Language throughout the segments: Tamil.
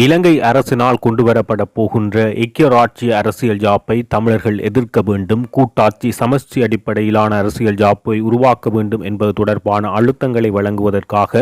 இலங்கை அரசினால் கொண்டுவரப்பட போகின்ற ஐக்கியராட்சிய அரசியல் ஜாப்பை தமிழர்கள் எதிர்க்க வேண்டும், கூட்டாட்சி சமஷ்டி அடிப்படையிலான அரசியல் ஜாப்பை உருவாக்க வேண்டும் என்பது தொடர்பான அழுத்தங்களை வழங்குவதற்காக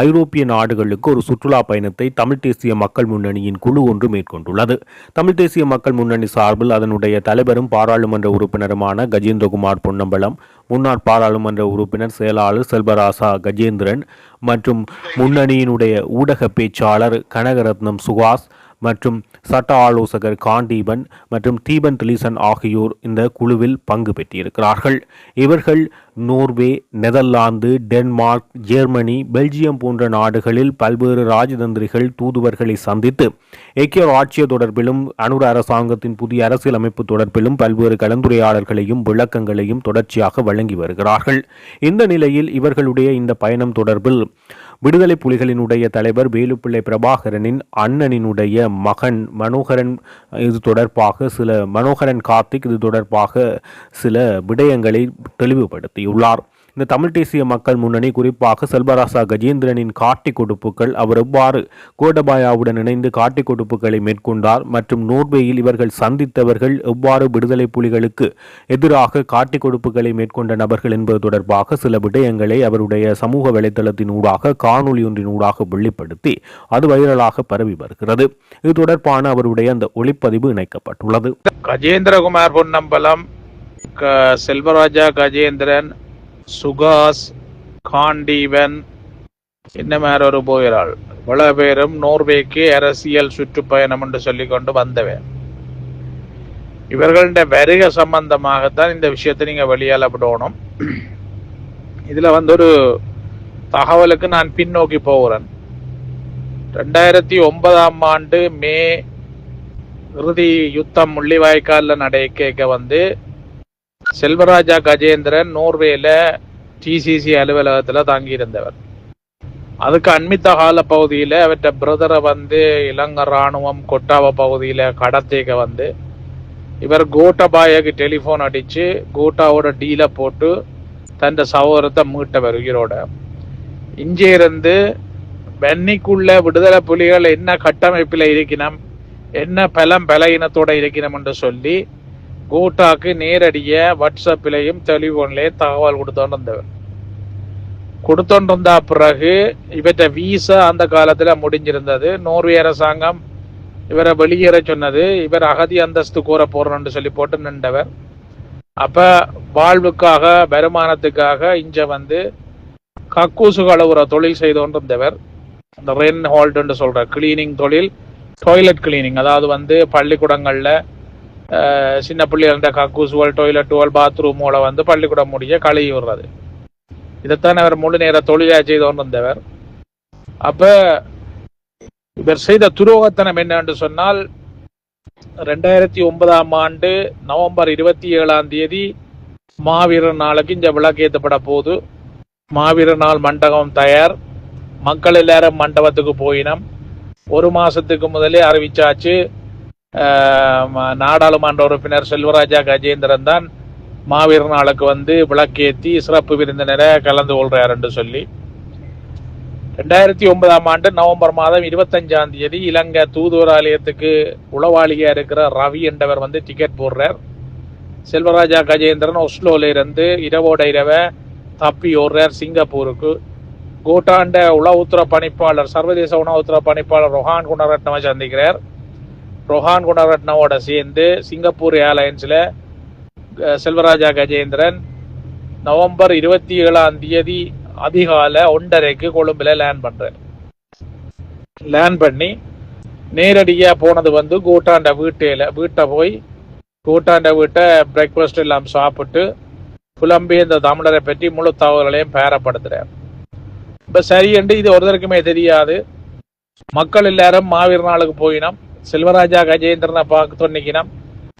ஐரோப்பிய நாடுகளுக்கு ஒரு சுற்றுலா பயணத்தை தமிழ் தேசிய மக்கள் முன்னணியின் குழு ஒன்று மேற்கொண்டுள்ளது. தமிழ் தேசிய மக்கள் முன்னணி சார்பில் அதனுடைய தலைவரும் பாராளுமன்ற உறுப்பினருமான கஜேந்திரகுமார் பொன்னம்பலம், முன்னாள் பாராளுமன்ற உறுப்பினர் செயலாளர் செல்வராசா கஜேந்திரன் மற்றும் முன்னணியினுடைய ஊடக பேச்சாளர் கனகரத்னம் சுகாஸ் மற்றும் சட்ட ஆலோசகர் காண்டீபன் மற்றும் தீபன் திலீசன் ஆகியோர் இந்த குழுவில் பங்கு பெற்றிருக்கிறார்கள். இவர்கள் Norway, Netherlands, Denmark, Germany, Belgium போன்ற நாடுகளில் பல்வேறு ராஜதந்திரிகள், தூதுவர்களை சந்தித்து ஐக்கிய ராஜ்ய தொடர்பிலும் அனுர அரசாங்கத்தின் புதிய அரசியலமைப்பு தொடர்பிலும் பல்வேறு கலந்துரையாடல்களையும் விளக்கங்களையும் தொடர்ச்சியாக வழங்கி வருகிறார்கள். இந்த நிலையில் இவர்களுடைய இந்த பயணம் தொடர்பில் விடுதலை புலிகளினுடைய தலைவர் வேலுப்பிள்ளை பிரபாகரனின் அண்ணனினுடைய மகன் மனோகரன் கார்த்திக் இது தொடர்பாக சில விடயங்களை தெளிவுபடுத்தியுள்ளார். இந்த தமிழ் தேசிய மக்கள் முன்னணி குறிப்பாக செல்வராசா கஜேந்திரனின் காட்டி கொடுப்புகள், அவர் எவ்வாறு கோடபாயாவுடன் இணைந்து காட்டி கொடுப்புகளை மேற்கொண்டார் மற்றும் நோர்வேயில் இவர்கள் சந்தித்தவர்கள் எவ்வாறு விடுதலை புலிகளுக்கு எதிராக காட்டி கொடுப்புகளை மேற்கொண்ட நபர்கள் என்பது தொடர்பாக சில விடயங்களை அவருடைய சமூக வலைதளத்தின் ஊடாக காணொலி ஒன்றின் ஊடாக வெளிப்படுத்தி அது வைரலாக பரவி வருகிறது. இது தொடர்பான அவருடைய அந்த ஒளிப்பதிவு இணைக்கப்பட்டுள்ளது. கஜேந்திரகுமார் பொன்னம்பலம், செல்வராஜா கஜேந்திரன், சுகாஸ், காண்டீவன், இன்னும் ஒரு போகிறாள், பல பேரும் நோர்வேக்கு அரசியல் சுற்றுப்பயணம் என்று சொல்லிக் கொண்டு வந்தவன். இவர்களுடைய வருகை சம்பந்தமாகத்தான் இந்த விஷயத்தை நீங்க வெளியாளப்படணும். இதுல ஒரு தகவலுக்கு நான் பின்னோக்கி போகிறேன். 2009 ஆண்டு மே இறுதி யுத்தம் முள்ளிவாய்க்கால நடக்க செல்வராஜா கஜேந்திரன் நோர்வேல டிசிசி அலுவலகத்தில் தங்கியிருந்தவர். அதுக்கு அண்மித்த கால பகுதியில் அவற்ற பிரதரை இலங்கை இராணுவம் கொட்டாவ பகுதியில் கடத்தேக்க இவர் கோட்டபாயக்கு டெலிஃபோன் அடித்து கோட்டாவோட டீலை போட்டு தன் சகோதரத்தை மீட்டவர் உயிரோட. இங்கே இருந்து வெண்ணிக்குள்ள விடுதலை புலிகள் என்ன கட்டமைப்பில் இருக்கணும், என்ன பலயினத்தோட இருக்கணும் என்று சொல்லி கோட்டாக்கு நேரடிய வாட்ஸ்அப்பிலையும் டெலிஃபோன்லையும் தகவல் கொடுத்தோண்டிருந்த பிறகு இவற்றை வீசா அந்த காலத்தில் முடிஞ்சிருந்தது. நோர்வே அரசாங்கம் இவரை வெளியேற சொன்னது. இவர் அகதி அந்தஸ்து கோர போறோம்னு சொல்லி போட்டு நின்றவர். அப்ப வாழ்வுக்காக வருமானத்துக்காக இங்க கக்கூசு கழுவுற தொழில் செய்து கொண்டிருந்தவர். இந்த ரென் ஹால்ட் சொல்ற கிளீனிங் தொழில், டாய்லெட் கிளீனிங், அதாவது பள்ளிக்கூடங்கள்ல சின்ன பிள்ளைகள கக்கூசுவல், டாய்லெட்டுவல், பாத்ரூமோட பள்ளிக்கூடம் முடிய கழுவி விடுறது. இதைத்தான் அவர் முழு நேர தொழிலா செய்து கொண்டிருந்தவர். அப்ப இவர் செய்த துரோகத்தனம் என்னன்னு சொன்னால், 2009 ஆண்டு நவம்பர் 27 மாவீரர் நாளுக்கு இங்க விளக்கேற்றப்பட போது மாவீரர் நாள் மண்டபம் தயார். மக்கள் எல்லாரும் மண்டபத்துக்கு போயினோம். ஒரு மாசத்துக்கு முதலே அறிவிச்சாச்சு. நாடாளுமன்ற உறுப்பினர் செல்வராஜா கஜேந்திரன் தான் மாவீரர் நாளுக்கு விளக்கேற்றி சிறப்பு விருந்தினரை கலந்து கொள்றார் என்று சொல்லி 2009 ஆண்டு நவம்பர் மாதம் 25 இலங்கை தூதுவர் ஆலயத்துக்கு உளவாளியா இருக்கிற ரவி என்றவர் டிக்கெட் போடுறார். செல்வராஜா கஜேந்திரன் ஒஸ்லோல இருந்து இரவோட இரவை தப்பி ஓடுறார் சிங்கப்பூருக்கு. கோட்டாண்ட உளவுத்துறை பணிப்பாளர், சர்வதேச உணவுத்துறை பணிப்பாளர் ரொஹான் குணரட்னவை சந்திக்கிறார். ரொஹான் குணரட்னவோட சேர்ந்து சிங்கப்பூர் ஏர்லைன்ஸ்ல செல்வராஜா கஜேந்திரன் நவம்பர் 27 அதிகாலை 1:30 கொழும்புல லேண்ட் பண்றார். லேண்ட் பண்ணி நேரடியா போனது கோட்டாண்ட வீட்டை போய் கோட்டாண்ட வீட்டை பிரேக்ஃபாஸ்ட் எல்லாம் சாப்பிட்டு புலம்பெயர்ந்த இந்த தமிழரை பற்றி முழு தகவல்களையும் பேரப்படுத்துறார். இப்ப சரி என்று இது ஒருத்தருக்குமே தெரியாது. மக்கள் எல்லாரும் மாவீரர் நாளுக்கு போயினோம். செல்வராஜா கஜேந்திரனை பார்க்க சொன்னிக்கினோம்.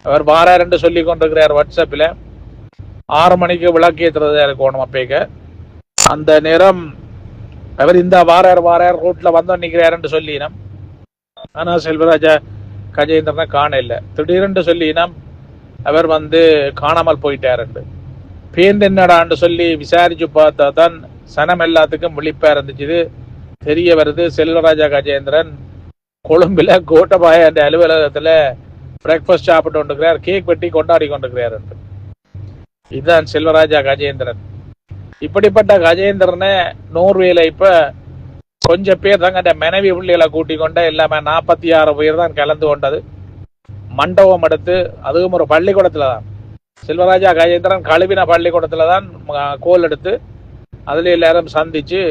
அவர் வாரார் என்று சொல்லி கொண்டிருக்கிறார் வாட்ஸ்அப்பில். 6 மணிக்கு விளக்கேற்றுறதா இருக்கணும். அப்பேக்க அந்த நேரம் அவர் இந்த வாரார் ரோட்ல நிற்கிறார் என்று சொல்லினோம். ஆனா செல்வராஜா கஜேந்திரனை காண இல்லை. திடீரென்று சொல்லினோம் அவர் காணாமல் போயிட்டார் என்று. பேருந்து என்னடான்னு சொல்லி விசாரிச்சு பார்த்தா தான் சனம் எல்லாத்துக்கும் விழிப்பா இருந்துச்சு. தெரிய வருது செல்வராஜா கஜேந்திரன் கொழும்புல கோட்டபாய அந்த அலுவலகத்துல பிரேக்ஃபாஸ்ட் சாப்பிட்டு கொண்டிருக்கிறார், கேக் வெட்டி கொண்டாடி கொண்டிருக்கிறார் என்று. இதுதான் செல்வராஜா கஜேந்திரன். இப்படிப்பட்ட கஜேந்திரனை நோர்வேல இப்ப கொஞ்சம் பேர் தாங்க அந்த மனைவி பிள்ளைகளை கூட்டிக் கொண்ட எல்லாமே 46 பேர் தான் கலந்து கொண்டது. மண்டபம் எடுத்து, அதுவும் ஒரு பள்ளிக்கூடத்துல தான், செல்வராஜா கஜேந்திரன் கழுவின பள்ளிக்கூடத்துல தான் கோல் எடுத்து அதுல எல்லாரும் சந்திச்சு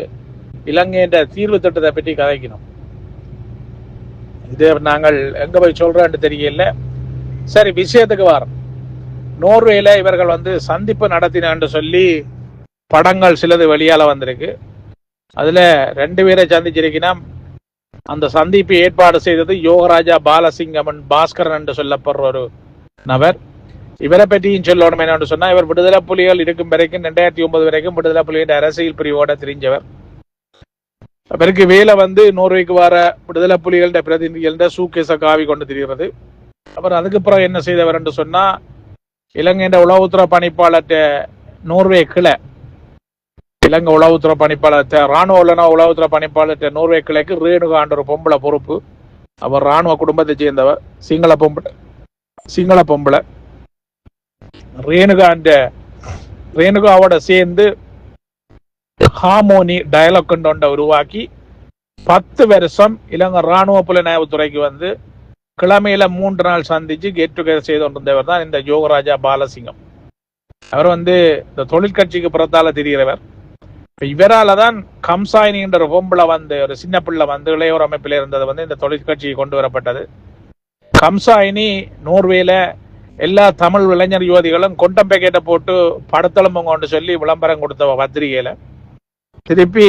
இலங்கையின் தீர்வு திட்டத்தை பற்றி கதைக்கணும். இது நாங்கள் எங்க போய் சொல்றோம்னு தெரியல. சரி, விஷயத்துக்கு வரோம். நோர்வேல இவர்கள் வந்து சந்திப்பு நடத்தினான்னு சொல்லி படங்கள் சிலது வெளியால வந்திருக்கு. அதுல 2 பேரை சந்திச்சிருக்கீங்கன்னா, அந்த சந்திப்பை ஏற்பாடு செய்தது யோகராஜா பாலசிங்கமன் பாஸ்கரன் என்று சொல்லப்படுற ஒரு நபர். இவரை பற்றியும் சொல்லணும் என்னன்னு சொன்னா, இவர் விடுதலை புலிகள் இருக்கும் வரைக்கும் 2009 வரைக்கும் விடுதலை புலிகளின் அரசியல் பிரிவோட தெரிஞ்சவர். அவருக்கு வேலை வந்து நோர்வேக்கு வர விடுதலை புலிகளின் பிரதிநிதிகள் சூக்கேச காவி கொண்டு தெரிகிறது. அப்புறம் அதுக்கப்புறம் என்ன செய்தவர் என்று சொன்னா, இலங்கையின் உளவுத்துறை பணிப்பாளர் நோர்வே கிளை, இலங்கை உளவுத்துறை பணிப்பாளர் ராணுவ உளவுத்துறை பணிப்பாளர் நோர்வே கிளைக்கு ரேணுகாண்ட ஒரு பொம்பளை பொறுப்பு. அவர் ராணுவ குடும்பத்தை சேர்ந்தவர், சிங்கள பொம்பளை. ரேணுகாவோட சேர்ந்து ஹார்மோனி டயலாக் ஒன்றை உருவாக்கி 10 வருஷம் இலங்கை ராணுவ புலனாய்வுத்துறைக்கு வந்து கிழமையில 3 நாள் சந்திச்சு கெட் டுகெதர் செய்து கொண்டிருந்தவர் தான் இந்த யோகராஜா பாலசிங்கம். அவர் வந்து இந்த தொழிற்கட்சிக்கு புறத்தால தெரிகிறவர். இவரால தான் கம்சாயினி என்ற ஒரு பொம்பளை வந்து, ஒரு சின்ன பிள்ளை வந்து இளையோர் அமைப்பில் இருந்தது வந்து இந்த தொழிற்கட்சிக்கு கொண்டு வரப்பட்டது. கம்சாயினி நோர்வேல எல்லா தமிழ் இளைஞர் யுவதிகளும் கொண்டம் பேக்கெட்டை போட்டு படத்தளம் கொண்டு சொல்லி விளம்பரம் கொடுத்த பத்திரிகையில திருப்பி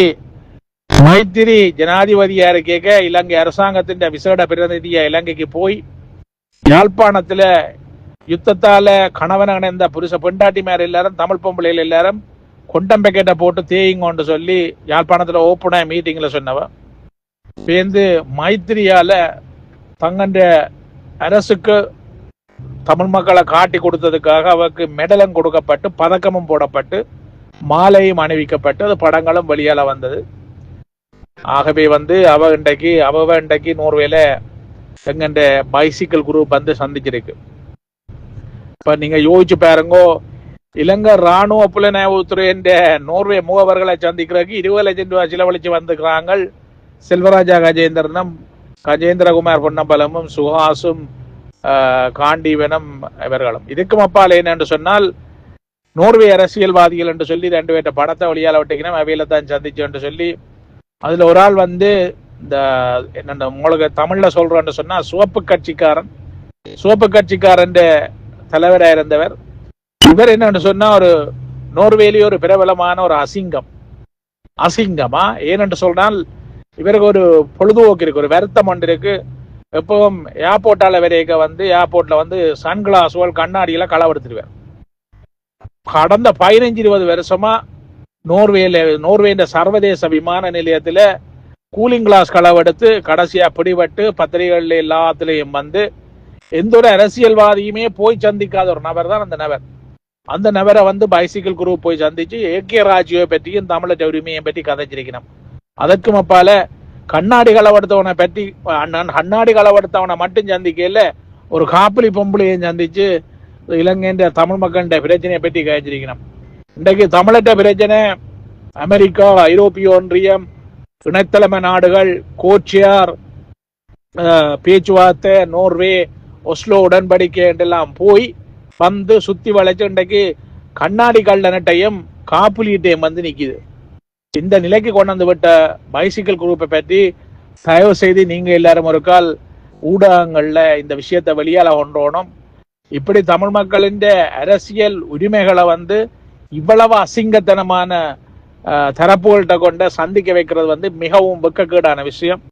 மைத்திரி ஜனாதிபதியா இருக்க இலங்கை அரசாங்கத்தின் விசேட பிரதிநிதியா இலங்கைக்கு போய் யாழ்ப்பாணத்துல யுத்தத்தால கணவன் அணைந்த புருஷ பெண்டாட்டிமார் எல்லாரும் தமிழ் பொம்பளைகள் எல்லாரும் கொண்டம் பேக்கெட்டை போட்டு தேயுங்கன்னு சொல்லி யாழ்ப்பாணத்துல ஓப்பனா மீட்டிங்ல சொன்னவ சேர்ந்து மைத்திரியால தங்கண்ட அரசுக்கு தமிழ் மக்களை காட்டி கொடுத்ததுக்காக அவருக்கு மெடலும் கொடுக்கப்பட்டு பதக்கமும் போடப்பட்டு மாலையும் அணிவிக்கப்பட்டு அது படங்களும் வெளியால வந்தது. ஆகவே வந்து அவ இன்றைக்கு நோர்வேல எங்கண்ட பைசிக்கல் குரூப் வந்து சந்திச்சிருக்கு. இப்ப நீங்க யோசிச்சு பாருங்கோ, இலங்கை ராணுவ புலனாய்வுத்துறை என்ற நோர்வே முகவர்களை சந்திக்கிறதுக்கு 20 லட்சம் ரூபாய் செலவழிச்சு வந்துக்கிறாங்க. செல்வராஜா கஜேந்திரனும் கஜேந்திரகுமார் பொன்னம்பலமும் சுஹாசும் காண்டீவனும் இவர்களும். இதுக்கும் அப்பால் என்னென்று சொன்னால், நோர்வே அரசியல்வாதிகள் என்று சொல்லி 2 பேர்ட்ட படத்தை வழியால விட்டீங்கன்னா அவையில தான் சந்திச்சு என்று சொல்லி, அதுல ஒரு ஆள் வந்து இந்த என்ன உங்களுக்கு தமிழ்ல சொல்றேன்னு சொன்னா சிவப்பு கட்சிக்காரன் தலைவராக இருந்தவர். இவர் என்னன்னு சொன்னா ஒரு நோர்வேலிய ஒரு பிரபலமான ஒரு அசிங்கமா ஏனென்று சொன்னால், இவருக்கு ஒரு பொழுதுபோக்கு இருக்கு, ஒரு வருத்தம் ஒன்று இருக்கு. எப்பவும் ஏர்போர்ட்டால வரைக்க வந்து ஏர்போர்ட்ல வந்து சன்கிளாஸுகள் கண்ணாடியில களவெடுத்துருவார். கடந்த 15-20 வருஷமா நோர்வேண்ட சர்வதேச விமான நிலையத்துல கூலிங் கிளாஸ் களவெடுத்து கடைசியா பிடிபட்டு பத்திரிகைகள் எல்லாத்திலையும் வந்து எந்த ஒரு அரசியல்வாதியுமே போய் சந்திக்காத ஒரு நபர் தான் அந்த நபர். அந்த நபரை வந்து பைசிக்கல் குரூப் போய் சந்திச்சு ஏகே ராஜுவை பற்றியும் தமிழக உரிமையை பற்றி கதைச்சிருக்கணும். அதற்கு அப்பால கண்ணாடி களவெடுத்தவனை மட்டும் சந்திக்கல, ஒரு காப்பிலி பொம்பளையும் சந்திச்சு இலங்கை தமிழ் மக்கள்கிட்ட பிரச்சனையை பற்றி கதைச்சிருக்கணும். இன்றைக்கு தமிழக பிரச்சனை அமெரிக்கா, ஐரோப்பிய ஒன்றியம், இணைத்தலைமை நாடுகள், கோச்சியார் பேச்சுவார்த்தை, நோர்வே, ஒஸ்லோ உடன்படிக்கை என்றெல்லாம் போய் வந்து சுத்தி வளைச்சு இன்றைக்கு கண்ணாடி கள்ளனட்டையும் காப்புலீட்டையும் வந்து நிக்குது. இந்த நிலைக்கு கொண்டு வந்து விட்ட பைசிக்கல் குரூப்பை பற்றி தயவு செய்து நீங்க எல்லாரும் ஒரு கால் ஊடகங்கள்ல இந்த விஷயத்தை வெளியால கொண்டோணும். இப்படி தமிழ் மக்களின் அரசியல் உரிமைகளை வந்து இவ்வளவு அசிங்கத்தனமான தரப்புகள்கிட்ட கொண்ட சந்திக்க வைக்கிறது வந்து மிகவும் வெட்கக்கேடான விஷயம்.